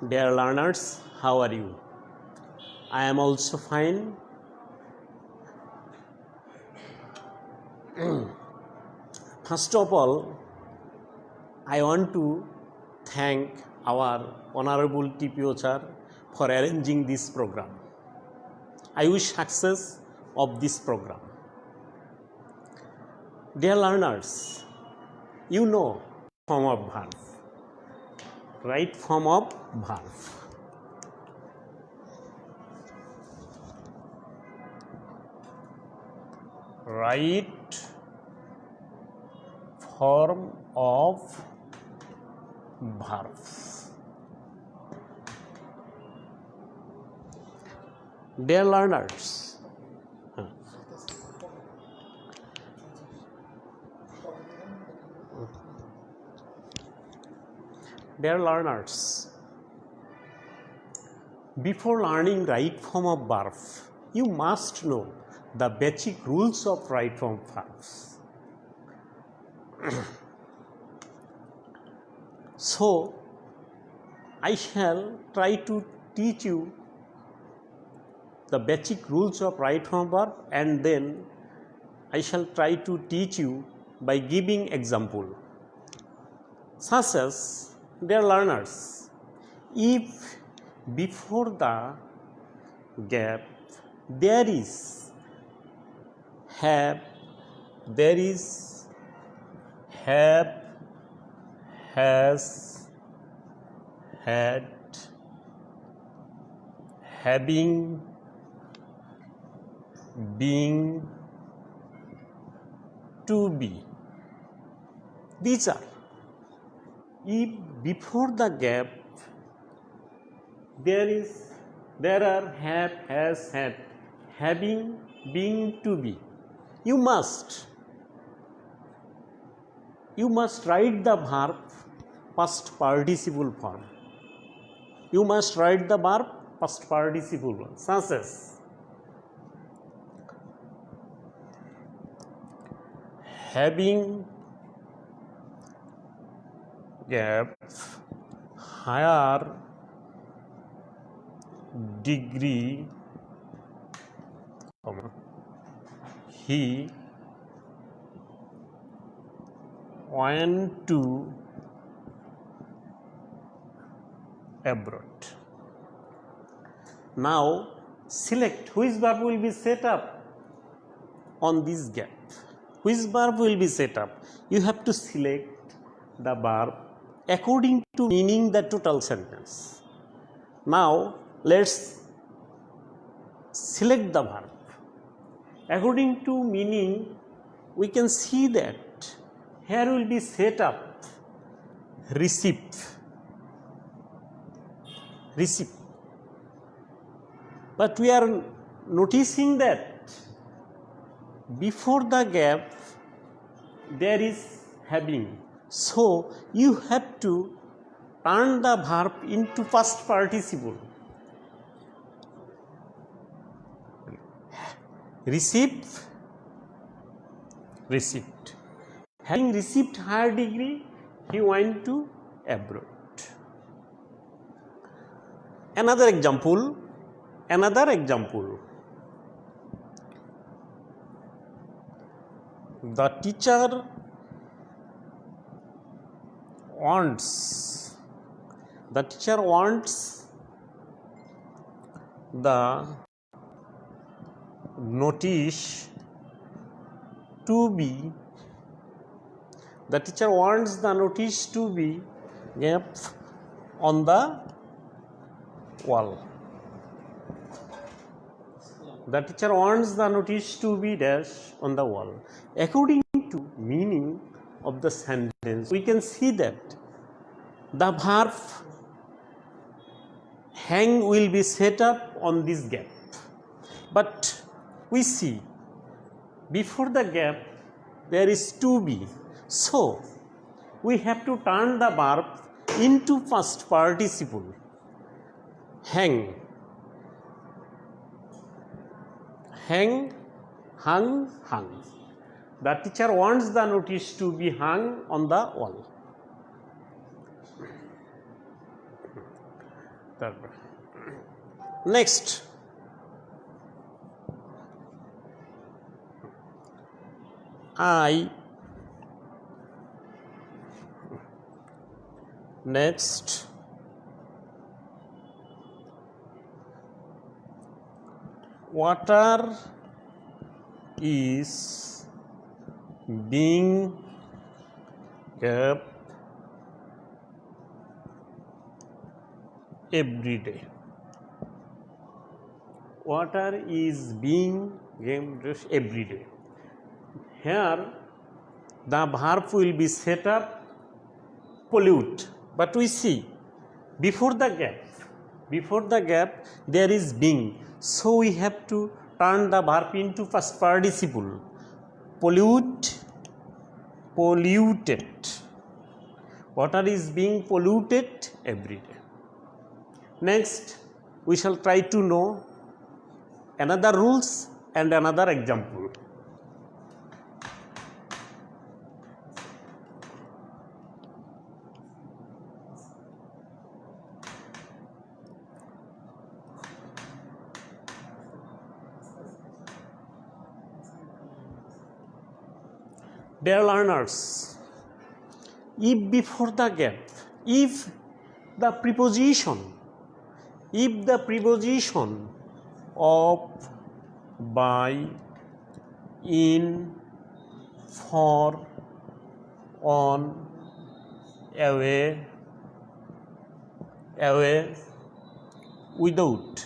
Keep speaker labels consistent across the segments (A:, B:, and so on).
A: Dear learners, how are you? I am also fine. First of all, I want to thank our Honorable TPO Sir for arranging this program. I wish success of this program. Dear learners, you know form of verb, right form of verb. Right form of verb. Dear learners, before learning right form of verb, you must know the basic rules of right form verbs. So, I shall try to teach you the basic rules of right form verb, and then I shall try to teach you by giving example. Such as, dear learners, if before the gap there is have, there is have, has, had, having, being, to be. These are, if before the gap there are have, has, had, having, being, to be, you must write the verb past participle form. You must write the verb past participle form, such as having gap, higher degree, he went to abroad. Now select which verb will be set up on this gap. Which verb will be set up? You have to select the verb according to meaning the total sentence. Now let's select the verb. According to meaning, we can see that here will be set up receive. But we are noticing that before the gap there is having. So you have to turn the verb into past participle. Received. Having received higher degree, he went to abroad. Another example. The teacher wants the notice to be on the wall. The teacher wants the notice to be dash on the wall. According to meaning of the sentence, we can see that the verb hang will be set up on this gap. But we see before the gap there is to be. So we have to turn the verb into past participle. Hang hung, hung. The teacher wants the notice to be hung on the wall. Next, next, water is being kept every day. Water is being kept every day. Here the verb will be set up pollute, but we see before the gap there is being, so we have to turn the verb into past participle. Pollute, polluted. Water is being polluted every day. Next, we shall try to know another rules and another example. Dear learners, if before the gap, if the preposition of, by, in, for, on, away, without,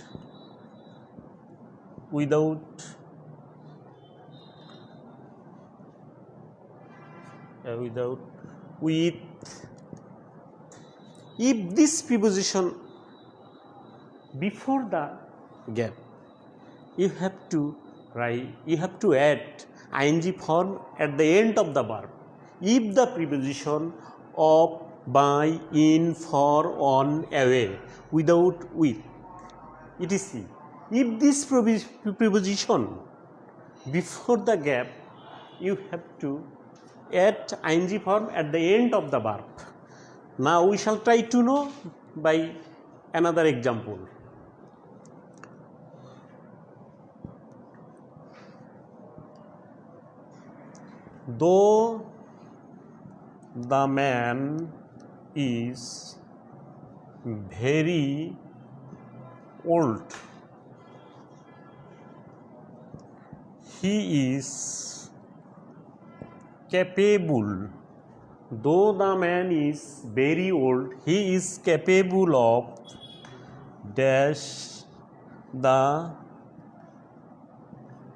A: with, if this preposition before the gap, you have to add ing form at the end of the verb. If the preposition of, by, in, for, on, away, without, with, etc. If this preposition before the gap, you have to add ing form at the end of the verb. Now we shall try to know by another example. Though the man is very old, he is capable. Though the man is very old, he is capable of dash the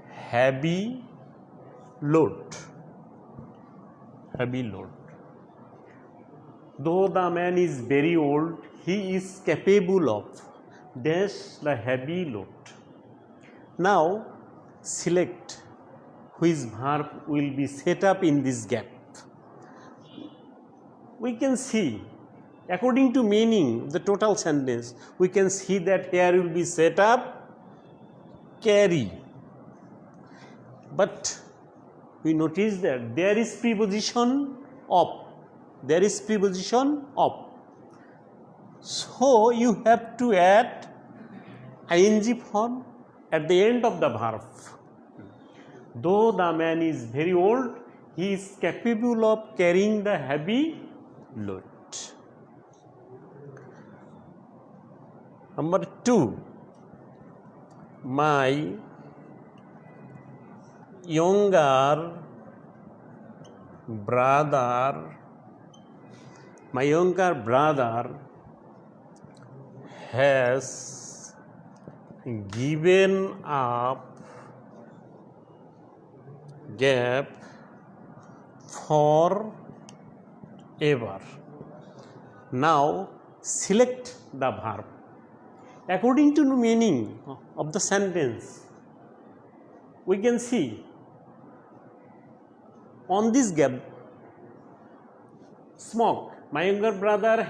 A: heavy load. Though the man is very old, he is capable of dash the heavy load. Now select which verb will be set up in this gap. We can see, according to meaning, the total sentence, we can see that here will be set up carry. But we notice that there is preposition of. So you have to add ing form at the end of the verb. Though the man is very old, he is capable of carrying the heavy load. Number 2, my younger brother has given up gap forever. Now select the verb. According to the meaning of the sentence, we can see on this gap, smoke. My younger brother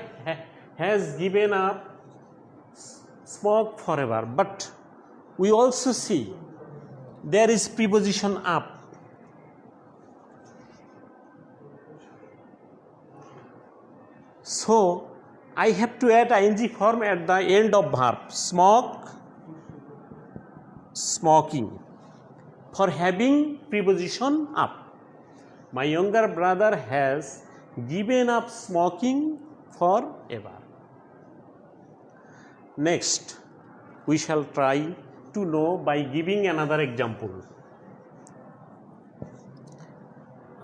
A: has given up smoke forever. But we also see there is preposition up. So I have to add ing form at the end of verb. Smoke, smoking. For having preposition up. My younger brother has given up smoking forever. Next, we shall try to know by giving another example.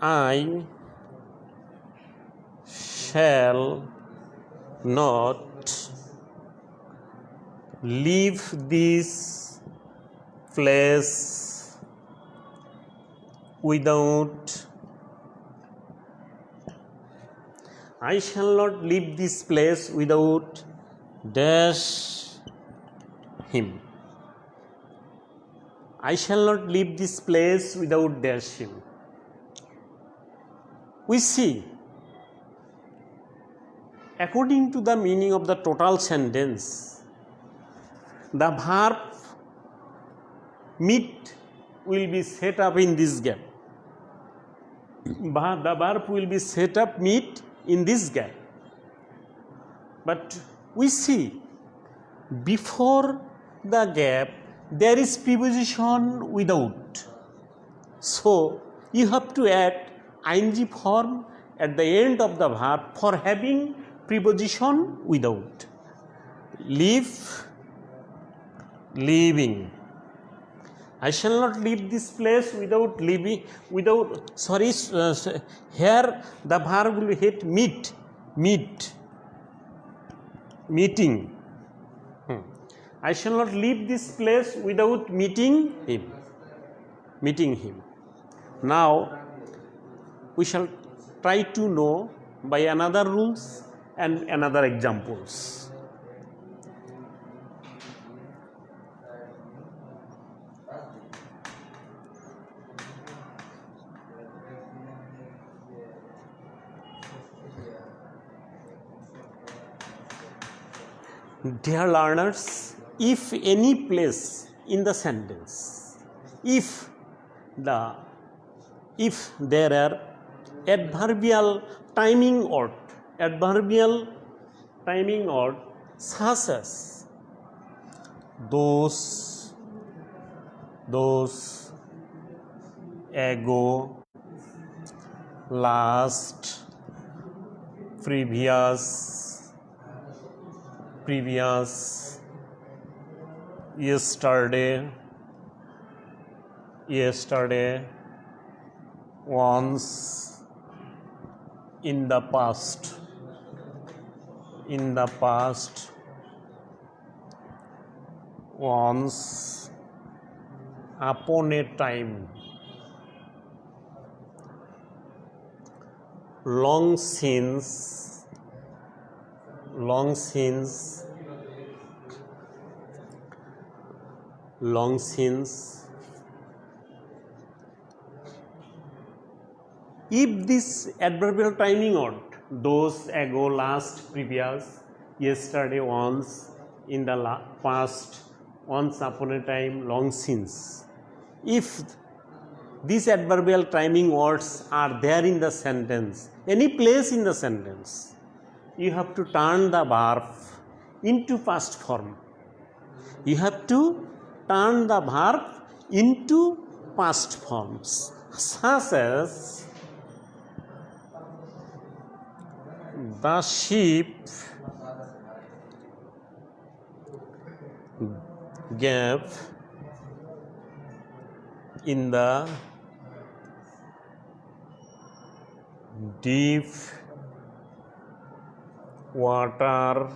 A: I shall not leave this place without I shall not leave this place without dash him. I shall not leave this place without dash him. We see, according to the meaning of the total sentence, the verb meet will be set up in this gap. The verb will be set up meet in this gap. But we see, before the gap there is preposition without. So you have to add ing form at the end of the verb for having preposition without. Leave, leaving. I shall not leave this place without leaving, here the verb will hit meet, meeting. I shall not leave this place without meeting him. Now we shall try to know by another rules and another examples. Dear learners, if any place in the sentence, if there are adverbial timing word such as those, ago, last, previous, yesterday, once, in the past, once, upon a time, long since, if this adverbial timing word, those, ago, last, previous, yesterday, once, in the past, once upon a time, long since, if these adverbial timing words are there in the sentence, any place in the sentence, you have to turn the verb into past form. You have to turn the verb into past forms, such as the sheep gave in the deep water.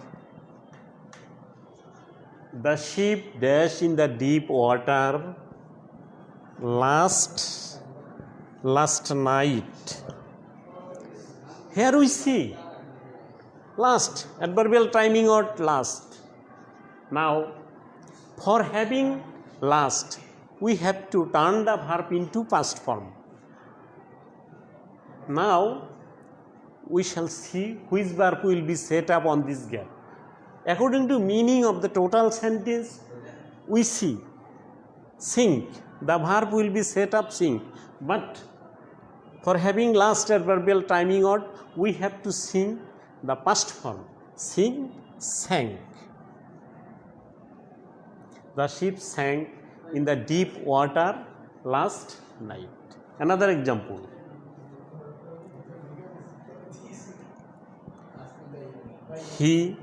A: The sheep dash in the deep water last night. Here we see last, adverbial timing word last. Now for having last, we have to turn the verb into past form. Now we shall see which verb will be set up on this gap. According to meaning of the total sentence, we see sink, the verb will be set up sing. But for having last adverbial timing odd, we have to sing the past form. Sing, sang. The ship sank in the deep water last night. Another example. He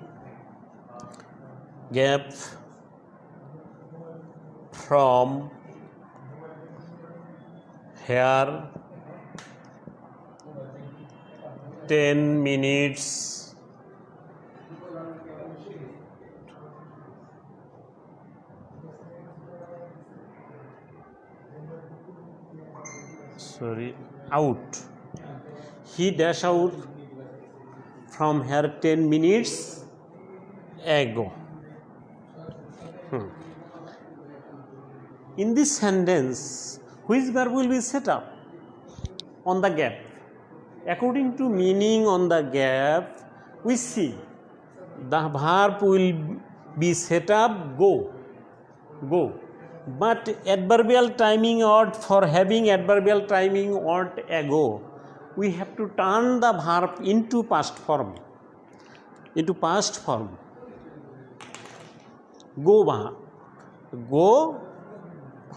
A: gave from here 10 minutes out. He dashed out from here 10 minutes ago. In this sentence, which verb will be set up on the gap? According to meaning on the gap, we see the verb will be set up go. But adverbial timing odd, for having adverbial timing odd ago, we have to turn the verb into past form. Go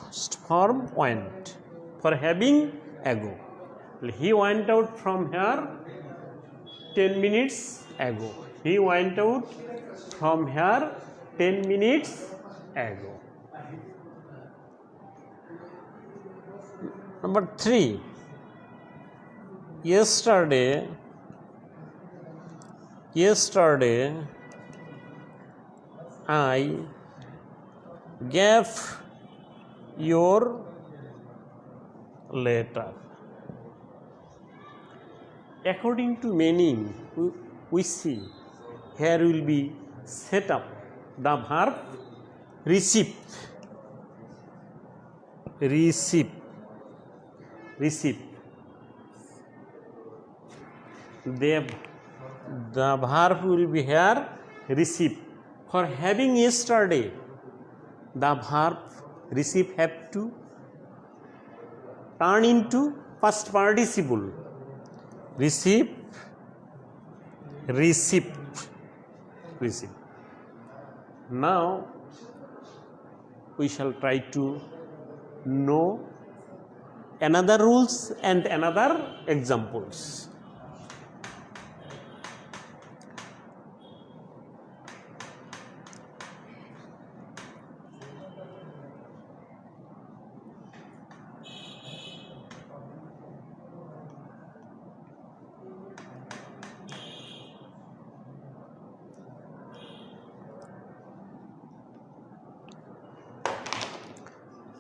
A: past form went. For having ago. He went out from here 10 minutes ago. He went out from here 10 minutes ago. Number 3. Yesterday I gave your letter. According to meaning, we see here will be set up the verb receive. The verb will be here receive. For having yesterday, the verb receive have to turn into past participle. Received. Now we shall try to know another rules and another examples.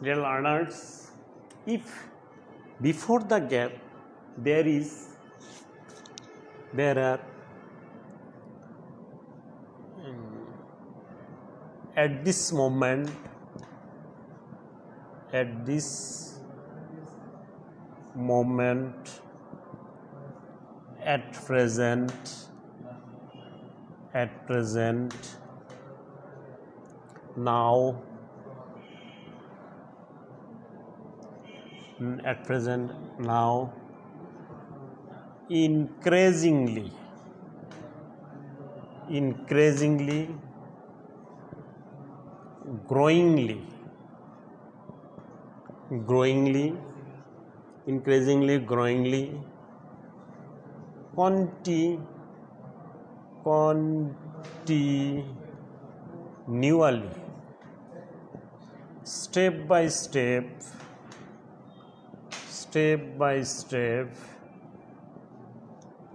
A: Dear learners, if before the gap there are at this moment, at present, now, at present, now, increasingly, growingly, increasingly, growingly, continually, step by step,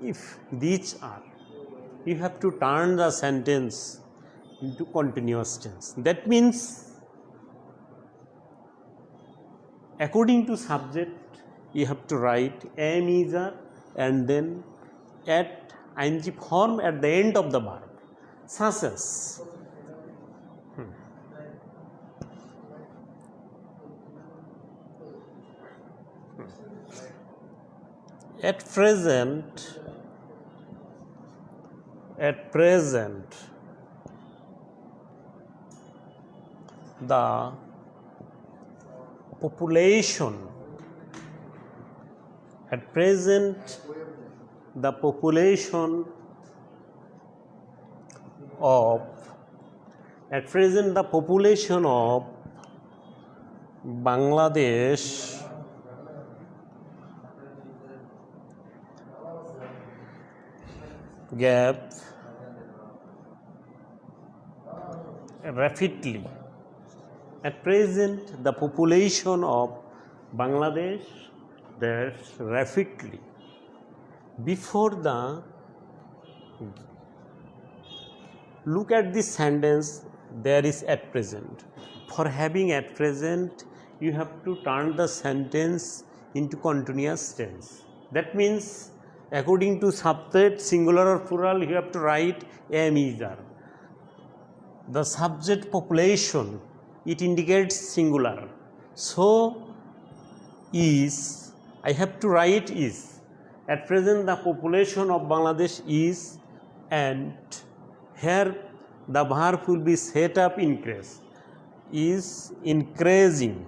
A: if these are, you have to turn the sentence into continuous tense. That means according to subject you have to write am, is, are, and then add ing form at the end of the verb, such as at present, the population at present the population of Bangladesh gap rapidly. At present, the population of Bangladesh grows rapidly. Before the look at this sentence, there is at present. For having at present, you have to turn the sentence into continuous tense. That means, according to subject, singular or plural, you have to write am, is, are. The subject population, it indicates singular. So, is, I have to write is. At present, the population of Bangladesh is, and here the verb will be set up increase, is increasing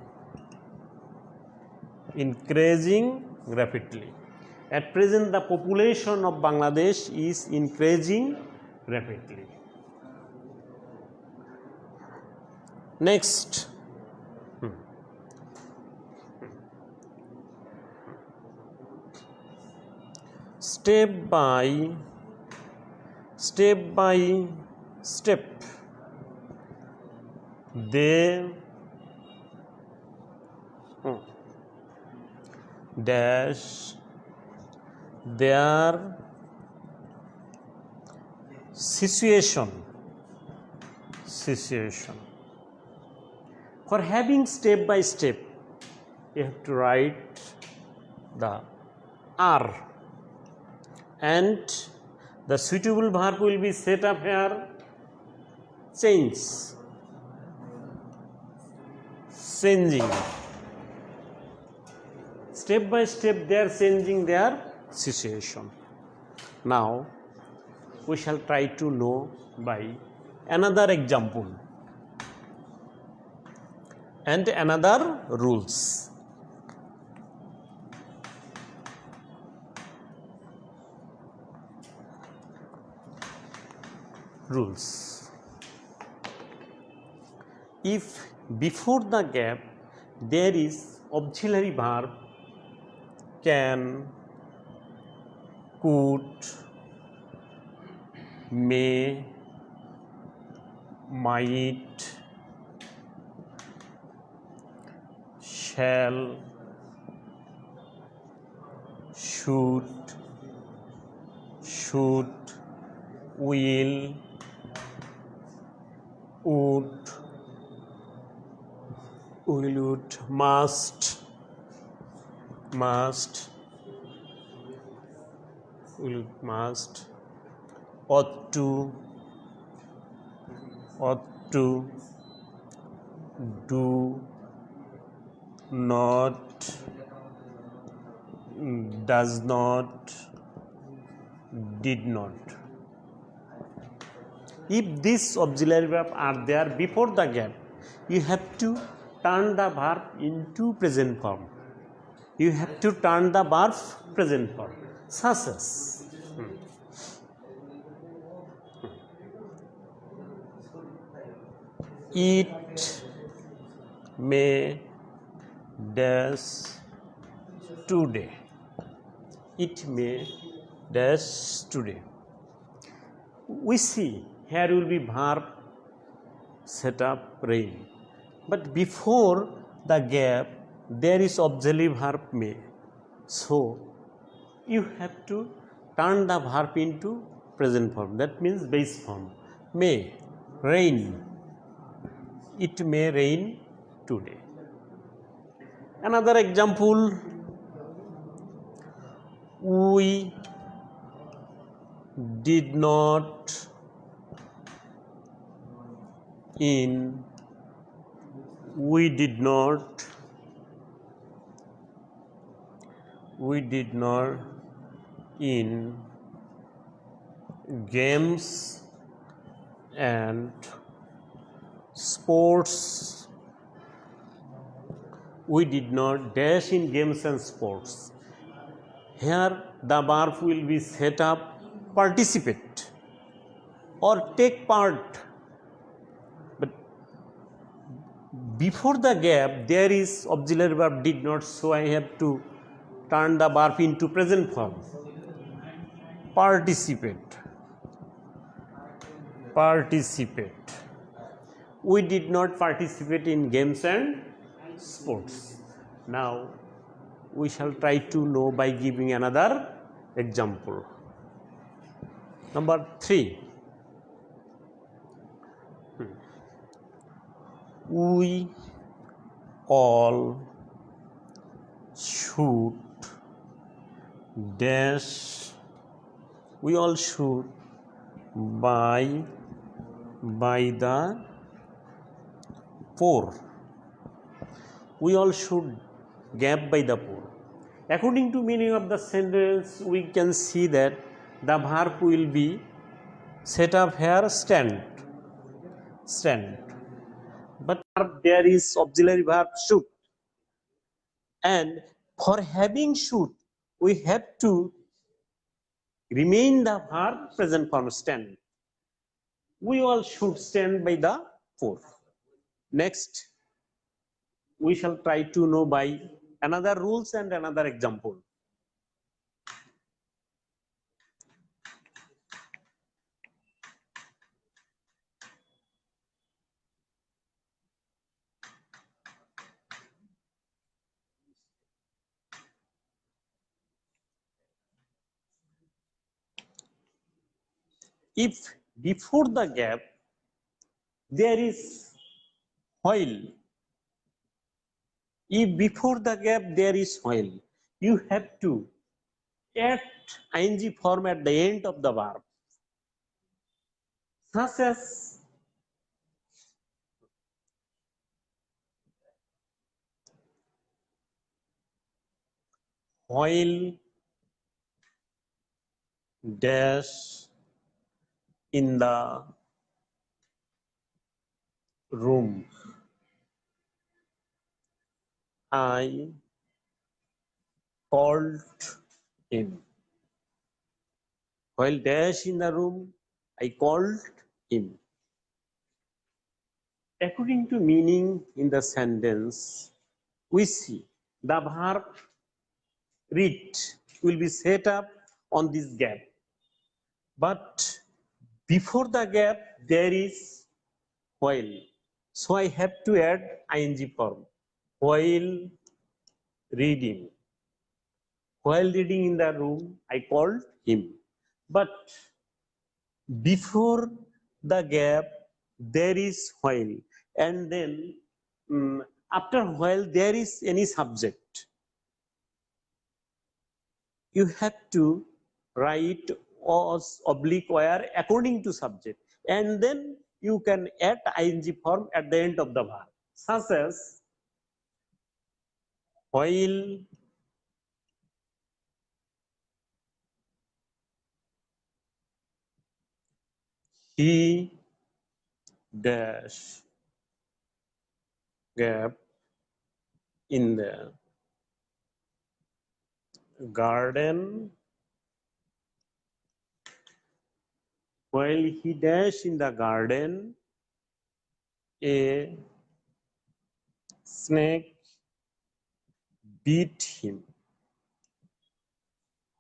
A: rapidly. At present, the population of Bangladesh is increasing rapidly. Next, step by step, they dash their situation. For having step by step, you have to write the are, and the suitable verb will be set up here, changing. Step by step they are changing their situation. Now we shall try to know by another example and another rules. If before the gap there is auxiliary verb can, could, may, might, shall, should, will, would, must, ought to, do, not, does not, did not. If these auxiliary verbs are there before the gap, you have to turn the verb into present form. Such as it may dash today. We see here will be verb set up rain, but before the gap there is auxiliary verb may. So you have to turn the verb into present form, that means base form. May rain, it may rain today. Another example, we did not in games and sports We did not dash in games and sports. Here the verb will be set up participate or take part, but before the gap there is auxiliary verb did not, so I have to turn the verb into present form. Participate. We did not participate in games and sports. Now we shall try to know by giving another example. Number 3. We all should dash. We all should by the poor. We all should gap by the poor. According to meaning of the sentence, we can see that the verb will be set up here stand. But there is auxiliary verb should, and for having should we have to remain the verb present form stand. We all should stand by the poor. Next, we shall try to know by another rules and another example. If before the gap there is while, if before the gap there is while, you have to add ing form at the end of the verb, such as while dash in the room, I called him. While dash in the room, I called him. According to meaning in the sentence, we see the verb read will be set up on this gap. But before the gap, there is while. So I have to add ing form. While reading. While reading in the room, I called him. But before the gap, there is while. And then after while, there is any subject. You have to write os oblique where according to subject, and then you can add ing form at the end of the verb, such as while he dash gap in the garden, while he dash in the garden, a snake beat him.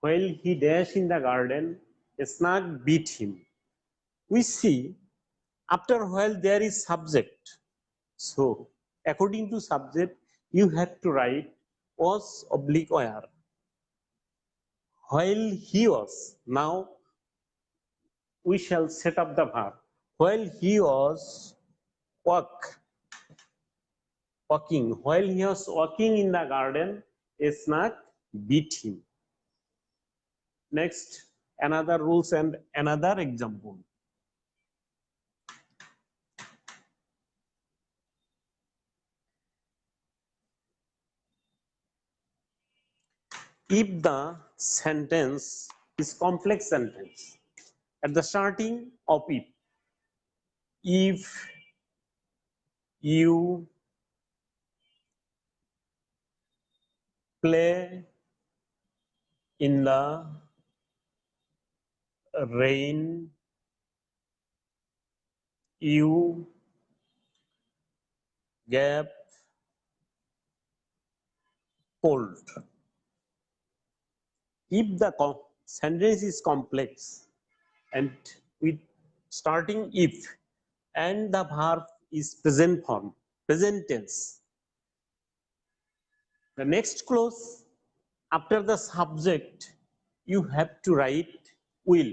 A: While he dash in the garden, a snake beat him. We see after while there is subject. So according to subject, you have to write was oblique where. While he was, now we shall set up the verb. While he was walking, while he was walking in the garden, a snake beat him. Next, another rules and another example. If the sentence is complex sentence, at the starting of it, if you play in the rain, you get cold. If the sentence is complex and with starting if and the verb is present form, present tense, the next clause after the subject you have to write will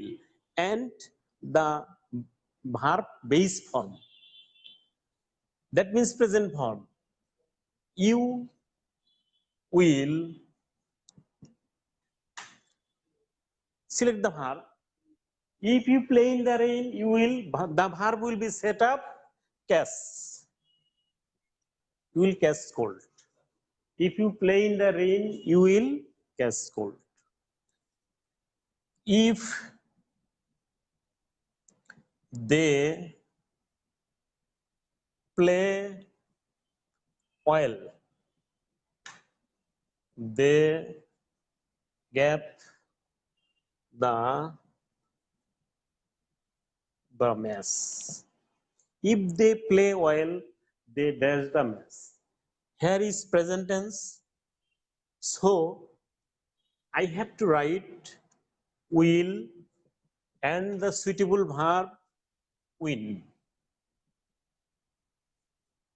A: and the verb base form, that means present form. You will select the verb. If you play in the rain, you will, the verb will be set up catch. You will catch cold. If you play in the rain, you will catch cold. If they play well, they get the mess. If they play well, they dash the mess. Here is present tense. So I have to write will and the suitable verb win.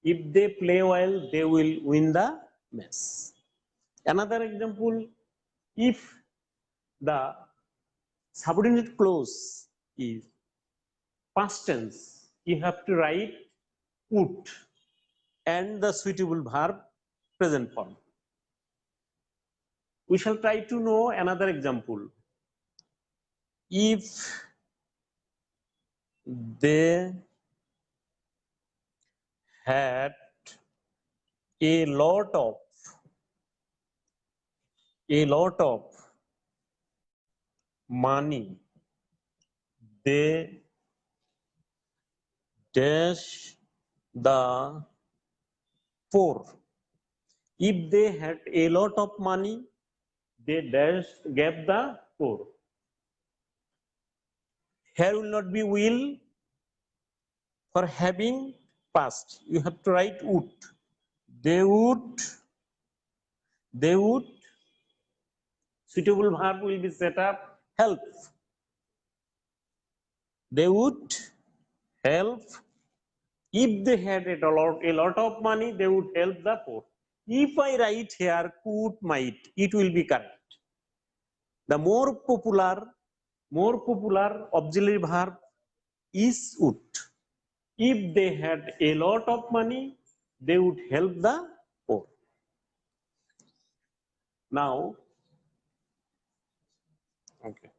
A: If they play well, they will win the match. Another example, if the subordinate clause is past tense, you have to write would and the suitable verb present form. We shall try to know another example. If they had a lot of money, they dash the poor. If they had a lot of money, they dash gave the poor. Here will not be will. For having past, you have to write would. They would. Suitable verb will be set up help. They would help. If they had a lot of money, they would help the poor. If I write here could, might, it will be correct. The more popular auxiliary verb is would. If they had a lot of money, they would help the poor. Now, okay,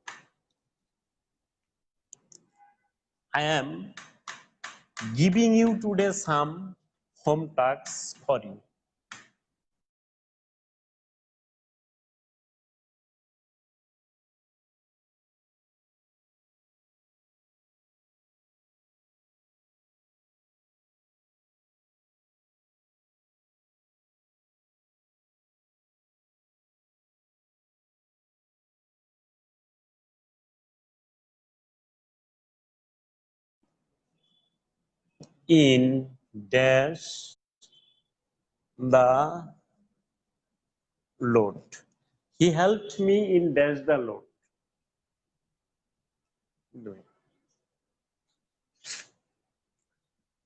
A: I am giving you today some home tasks for you. In dash the load. He helped me in dash the load.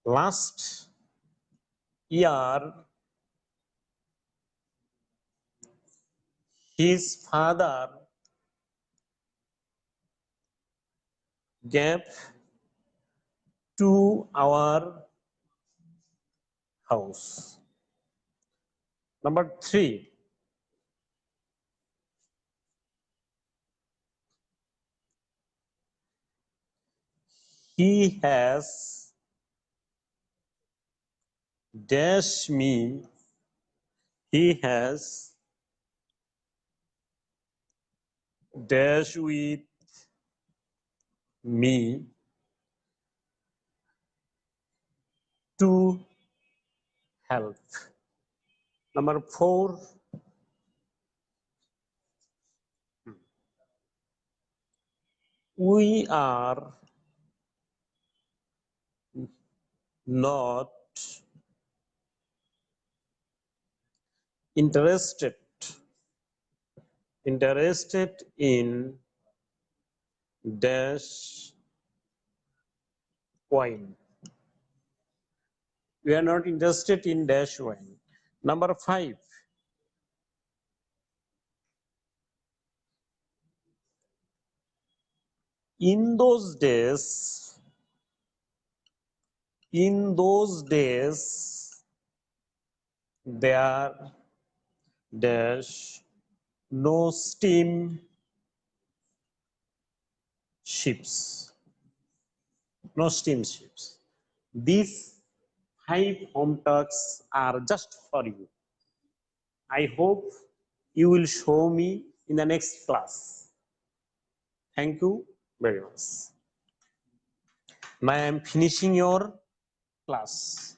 A: Last year, his father gave to our house. Number 3, he has dashed me, he has dashed with me to help. Number 4, We are not interested in dash wine. We are not interested in dash wine. Number 5. In those days, there dash no steam ships. No steam ships. These 5 home talks are just for you. I hope you will show me in the next class. Thank you very much. Now I am finishing your class.